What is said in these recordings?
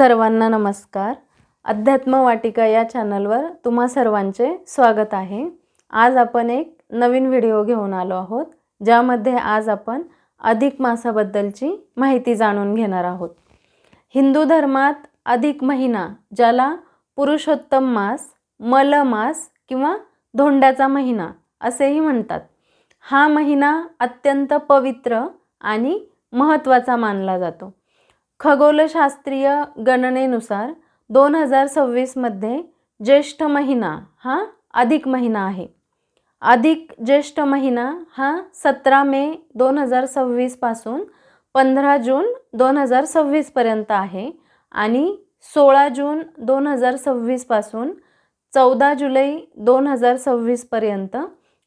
सर्वांना नमस्कार. अध्यात्म वाटिका या चॅनलवर तुम्हा सर्वांचे स्वागत आहे. आज आपण एक नवीन व्हिडिओ घेऊन आलो आहोत, ज्यामध्ये आज आपण अधिक मासाबद्दलची माहिती जाणून घेणार आहोत. हिंदू धर्मात अधिक महिना, ज्याला पुरुषोत्तम मास, मल मास किंवा धोंड्याचा महिना असेही म्हणतात, हा महिना अत्यंत पवित्र आणि महत्त्वाचा मानला जातो. खगोलशास्त्रीय गणनेनुसार 2026 मध्ये ज्येष्ठ महिना हा अधिक महिना आहे. अधिक ज्येष्ठ महिना हा 17 मे 2026 पासून 15 जून 2026 पर्यंत आहे आणि 16 जून 2026 पासून 14 जुलै 2026 पर्यंत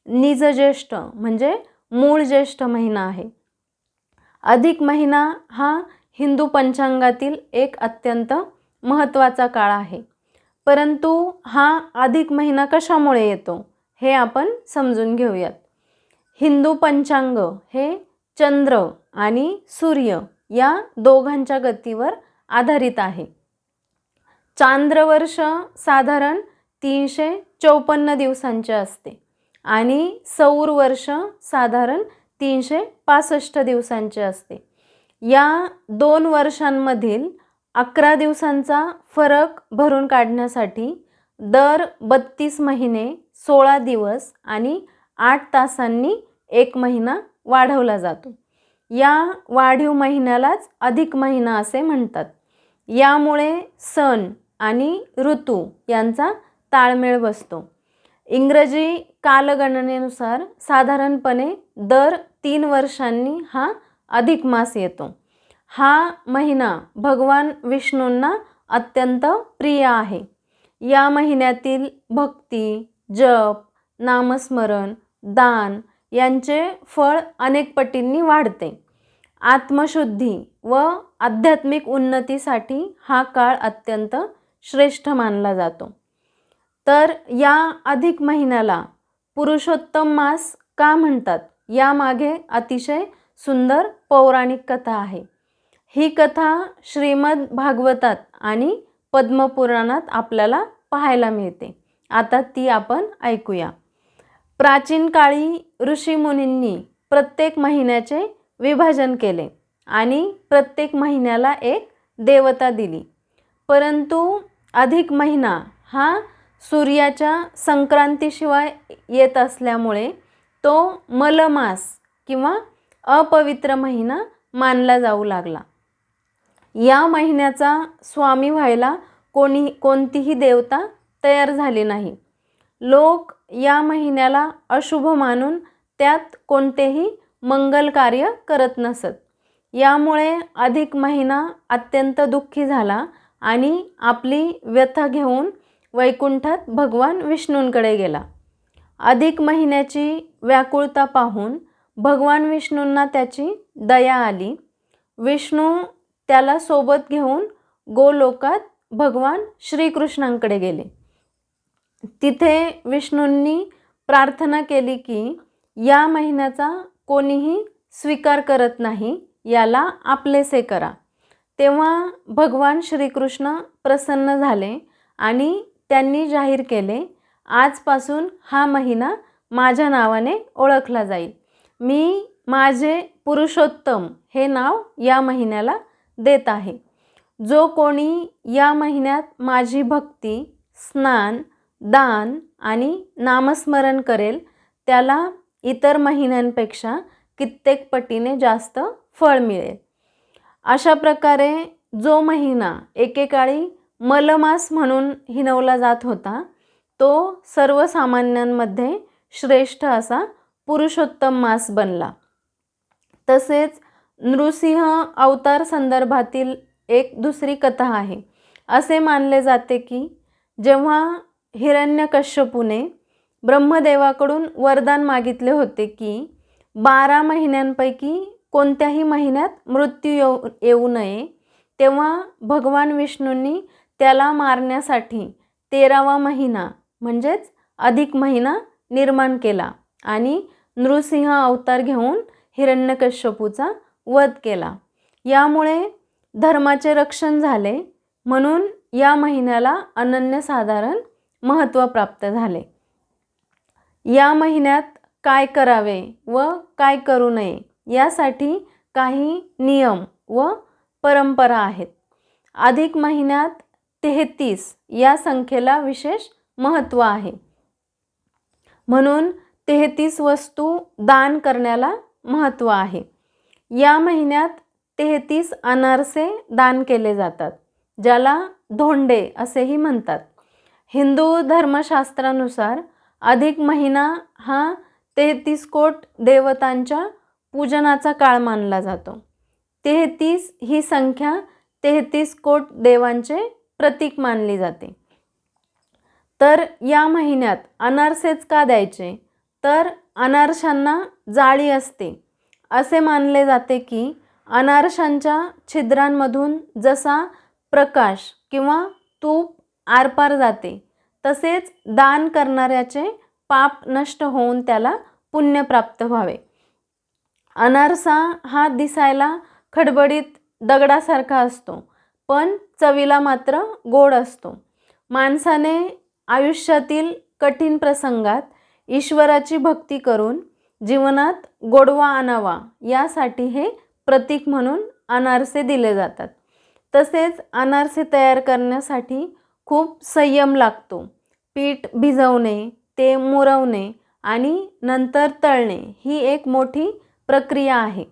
निज ज्येष्ठ म्हणजे मूळ ज्येष्ठ महिना आहे. अधिक महिना हा हिंदू पंचांगातील एक अत्यंत महत्त्वाचा काळ आहे. परंतु हा अधिक महिना कशामुळे येतो हे आपण समजून घेऊयात. हिंदू पंचांग हे चंद्र आणि सूर्य या दोघांच्या गतीवर आधारित आहे. चांद्रवर्ष साधारण 354 दिवसांचे असते आणि सौर वर्ष साधारण 365 दिवसांचे असते. या 2 वर्षांमधील 11 दिवसांचा फरक भरून काढण्यासाठी दर 32 महिने 16 दिवस आणि 8 तासांनी एक महिना वाढवला जातो. या वाढीव महिन्यालाच अधिक महिना असे म्हणतात. यामुळे सण आणि ऋतू यांचा ताळमेळ बसतो. इंग्रजी कालगणनेनुसार साधारणपणे दर 3 वर्षांनी हा अधिक मास येतो. हा महिना भगवान विष्णूंना अत्यंत प्रिय आहे. या महिन्यातील भक्ती, जप, नामस्मरण, दान यांचे फळ अनेक पटींनी वाढते. आत्मशुद्धी व आध्यात्मिक उन्नतीसाठी हा काळ अत्यंत श्रेष्ठ मानला जातो. तर या अधिक महिन्याला पुरुषोत्तम मास का म्हणतात, यामागे अतिशय सुंदर पौराणिक कथा आहे. ही कथा श्रीमद भागवतात आणि पद्मपुराणात आपल्याला पाहायला मिळते. आता ती आपण ऐकूया. प्राचीन काळी ऋषीमुनींनी प्रत्येक महिन्याचे विभाजन केले आणि प्रत्येक महिन्याला एक देवता दिली. परंतु अधिक महिना हा सूर्याच्या संक्रांतीशिवाय येत असल्यामुळे तो मलमास किंवा अपवित्र महिना मानला जाऊ लागला. या महिन्याचा स्वामी व्हायला कोणतीही देवता तयार झाली नाही. लोक या महिन्याला अशुभ मानून त्यात कोणतेही मंगल कार्य करत नसत. यामुळे अधिक महिना अत्यंत दुःखी झाला आणि आपली व्यथा घेऊन वैकुंठात भगवान विष्णूंकडे गेला. अधिक महिन्याची व्याकुळता पाहून भगवान विष्णूंना त्याची दया आली. विष्णू त्याला सोबत घेऊन गोलोकात भगवान श्रीकृष्णांकडे गेले. तिथे विष्णूंनी प्रार्थना केली की या महिन्याचा कोणीही स्वीकार करत नाही, याला आपलेसे करा. तेव्हा भगवान श्रीकृष्ण प्रसन्न झाले आणि त्यांनी जाहीर केले, आजपासून हा महिना माझ्या नावाने ओळखला जाईल. मी माझे पुरुषोत्तम हे नाव या महिन्याला देत आहे. जो कोणी या महिन्यात माझी भक्ती, स्नान, दान आणि नामस्मरण करेल त्याला इतर महिन्यांपेक्षा कित्येक पटीने जास्त फळ मिळेल. अशा प्रकारे जो महिना एकेकाळी मलमास म्हणून हिणवला जात होता, तो सर्वसामान्यांमध्ये श्रेष्ठ असा पुरुषोत्तम मास बनला. तसेच नृसिंह अवतार संदर्भातील एक दुसरी कथा आहे. असे मानले जाते की जेव्हा हिरण्यकश्यपूने ब्रह्मदेवाकडून वरदान मागितले होते की 12 महिन्यांपैकी कोणत्याही महिन्यात मृत्यू येऊ नये, तेव्हा भगवान विष्णूंनी त्याला मारण्यासाठी 13वा महिना म्हणजेच अधिक महिना निर्माण केला आणि नृसिंह अवतार घेऊन हिरण्यकश्यपूचा वध केला. यामुळे धर्माचे रक्षण झाले. म्हणून या महिन्याला अनन्यसाधारण महत्त्व प्राप्त झाले. या महिन्यात काय करावे व काय करू नये यासाठी काही नियम व परंपरा आहेत. अधिक महिन्यात 33 या संख्येला विशेष महत्त्व आहे. म्हणून 33 वस्तू दान करण्याला महत्त्व आहे. या महिन्यात 33 अनारसे दान केले जातात, ज्याला धोंडे असेही म्हणतात. हिंदू धर्मशास्त्रानुसार अधिक महिना हा 33 कोट देवतांच्या पूजनाचा काळ मानला जातो. 33 ही संख्या 33 कोट देवांचे प्रतीक मानली जाते. तर या महिन्यात अनारसेच का द्यायचे? तर अनारशांना जाळी असते. असे मानले जाते की अनारशांच्या छिद्रांमधून जसा प्रकाश किंवा तूप आरपार जाते, तसेच दान करणाऱ्याचे पाप नष्ट होऊन त्याला पुण्य प्राप्त व्हावे. अनारसा हा दिसायला खडबडीत दगडासारखा असतो, पण चवीला मात्र गोड असतो. माणसाने आयुष्यातील कठीण प्रसंगात ईश्वराची भक्ती करून जीवनात गोडवा आणावा यासाठी हे प्रतीक म्हणून अनारसे दिले जातात. तसेच अनारसे तयार करण्यासाठी खूप संयम लागतो. पीठ भिजवणे, ते मुरवणे आणि नंतर तळणे ही एक मोठी प्रक्रिया आहे.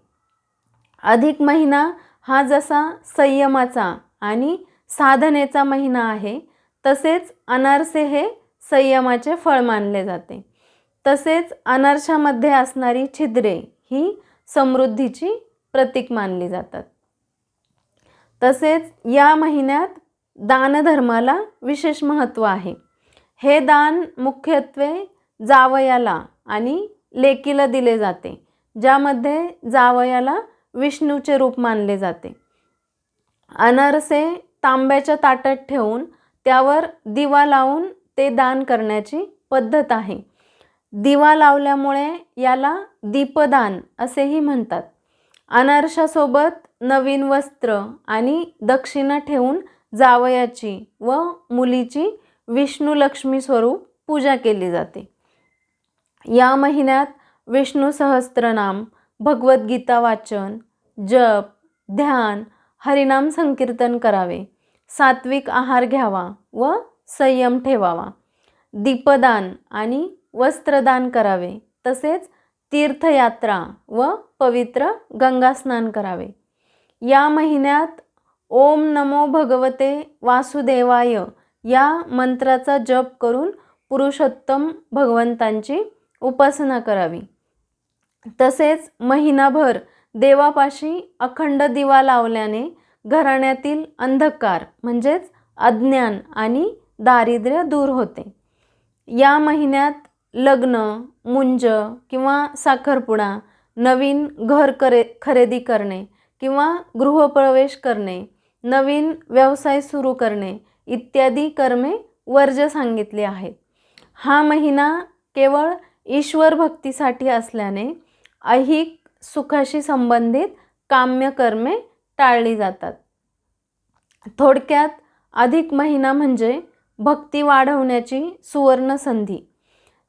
अधिक महिना हा जसा संयमाचा आणि साधनेचा महिना आहे, तसेच अनारसे हे संयमाचे फळ मानले जाते. तसेच अनारशामध्ये असणारी छिद्रे ही समृद्धीची प्रतीक मानली जातात. तसेच या महिन्यात दानधर्माला विशेष महत्त्व आहे. हे दान मुख्यत्वे जावयाला आणि लेकीला दिले जाते, ज्यामध्ये जावयाला विष्णूचे रूप मानले जाते. अनारसे तांब्याच्या ताटात ठेवून त्यावर दिवा लावून ते दान करण्याची पद्धत आहे. दिवा लावल्यामुळे याला दीपदान असेही म्हणतात. अनारशासोबत नवीन वस्त्र आणि दक्षिणा ठेवून जावयाची व मुलीची विष्णू लक्ष्मी स्वरूप पूजा केली जाते. या महिन्यात विष्णू सहस्त्रनाम, भगवद्गीता वाचन, जप, ध्यान, हरिनाम संकीर्तन करावे, सात्विक आहार घ्यावा व संयम ठेवावा, दीपदान आणि वस्त्रदान करावे, तसेच तीर्थयात्रा व पवित्र गंगास्नान करावे. या महिन्यात ओम नमो भगवते वासुदेवाय या मंत्राचा जप करून पुरुषोत्तम भगवंतांची उपासना करावी. तसेच महिनाभर देवापाशी अखंड दिवा लावल्याने घराण्यातील अंधकार म्हणजेच अज्ञान आणि दारिद्र्य दूर होते. या महिन्यात लग्न, मुंज किंवा साखरपुडा, नवीन घर खरेदी करणे किंवा गृहप्रवेश करणे, नवीन व्यवसाय सुरू करणे इत्यादी कर्मे वर्ज्य सांगितली आहेत. हा महिना केवळ ईश्वर भक्तीसाठी असल्याने ऐहिक सुखाशी संबंधित काम्य कर्मे टाळली जातात. थोडक्यात अधिक महिना म्हणजे भक्ती वाढवण्याची सुवर्ण संधी.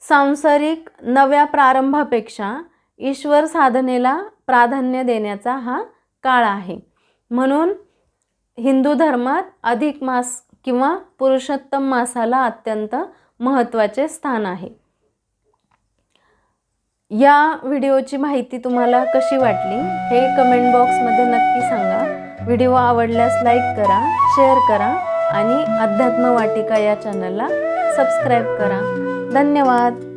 सांसारिक नव्या प्रारंभापेक्षा ईश्वर साधनेला प्राधान्य देण्याचा हा काळ आहे. म्हणून हिंदू धर्मात अधिक मास किंवा पुरुषोत्तम मासाला अत्यंत महत्त्वाचे स्थान आहे. या व्हिडिओची माहिती तुम्हाला कशी वाटली हे कमेंट बॉक्समध्ये नक्की सांगा. व्हिडिओ आवडल्यास लाईक करा, शेअर करा आणि अध्यात्म वाटिका या चॅनलला सबस्क्राईब करा. धन्यवाद.